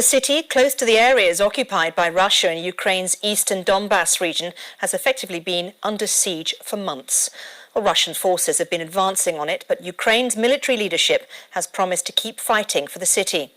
The city, close to the areas occupied by Russia in Ukraine's eastern Donbass region, has effectively been under siege for months. Well, Russian forces have been advancing on it, but Ukraine's military leadership has promised to keep fighting for the city.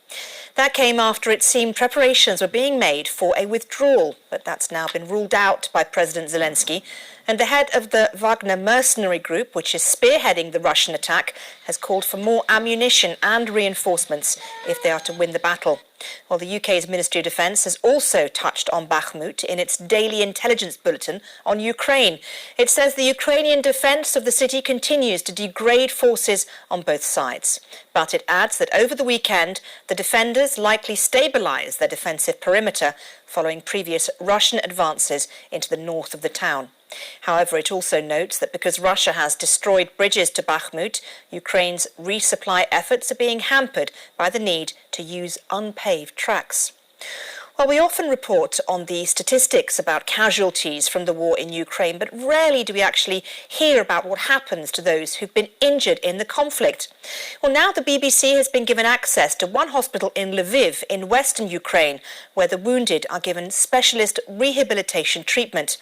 That came after it seemed preparations were being made for a withdrawal, but that's now been ruled out by President Zelensky. And the head of the Wagner mercenary group, which is spearheading the Russian attack, has called for more ammunition and reinforcements if they are to win the battle. Well, the UK's Ministry of Defence has also touched on Bakhmut in its daily intelligence bulletin on Ukraine. It says the Ukrainian defence of the city continues to degrade forces on both sides. But it adds that over the weekend, the defenders likely stabilised their defensive perimeter following previous Russian advances into the north of the town. However, it also notes that because Russia has destroyed bridges to Bakhmut, Ukraine's resupply efforts are being hampered by the need to use unpaved tracks. Well, we often report on the statistics about casualties from the war in Ukraine, but rarely do we actually hear about what happens to those who've been injured in the conflict. Well, now the BBC has been given access to one hospital in Lviv in western Ukraine, where the wounded are given specialist rehabilitation treatment.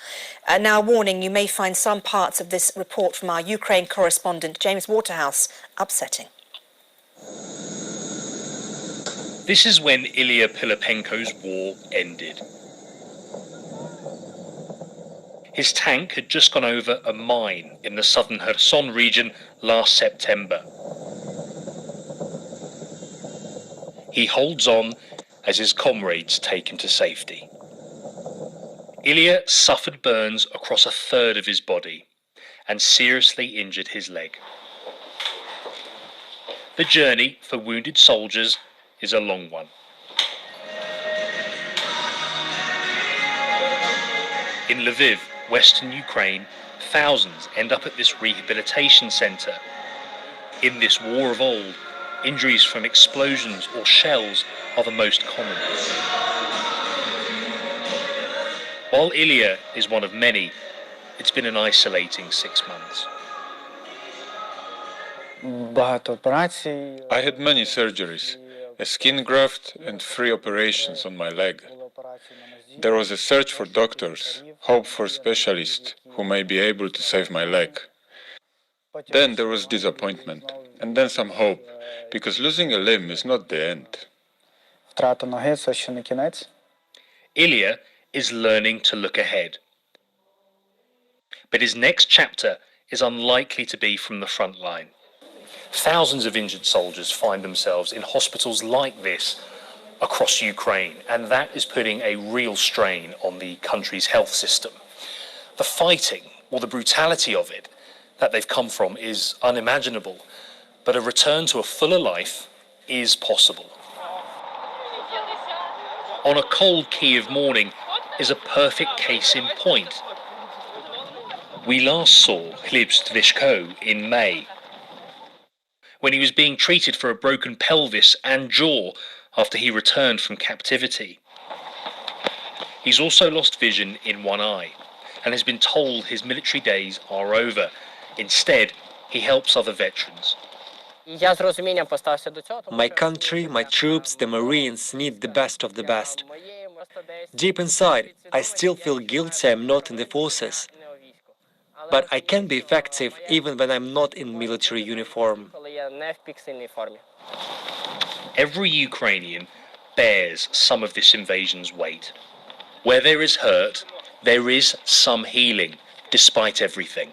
Now, warning, you may find some parts of this report from our Ukraine correspondent, James Waterhouse, upsetting. This is when Ilya Pilipenko's war ended. His tank had just gone over a mine in the southern Kherson region last September. He holds on as his comrades take him to safety. Ilya suffered burns across a third of his body and seriously injured his leg. The journey for wounded soldiers is a long one. In Lviv, western Ukraine, thousands end up at this rehabilitation centre. In this war of old, injuries from explosions or shells are the most common. While Ilya is one of many, it's been an isolating 6 months. I had many surgeries, a skin graft and 3 operations on my leg. There was a search for doctors, hope for specialists who may be able to save my leg. Then there was disappointment, and then some hope, because losing a limb is not the end. Ilya is learning to look ahead. But his next chapter is unlikely to be from the front line. Thousands of injured soldiers find themselves in hospitals like this across Ukraine, and that is putting a real strain on the country's health system. The fighting, or the brutality of it, that they've come from is unimaginable, but a return to a fuller life is possible. On a cold Kyiv morning is a perfect case in point. We last saw Hlib Stvishko in May, when he was being treated for a broken pelvis and jaw after he returned from captivity. He's also lost vision in one eye and has been told his military days are over. Instead, he helps other veterans. My country, my troops, the Marines need the best of the best. Deep inside, I still feel guilty I'm not in the forces. But I can be effective even when I'm not in military uniform. Every Ukrainian bears some of this invasion's weight. Where there is hurt, there is some healing, despite everything.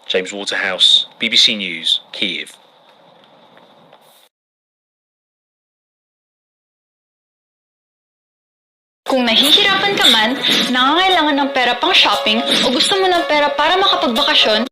James Waterhouse, BBC News, Kyiv. Kung nahihirapan ka man, nangangailangan ng pera pang shopping o gusto mo ng pera para makapagbakasyon,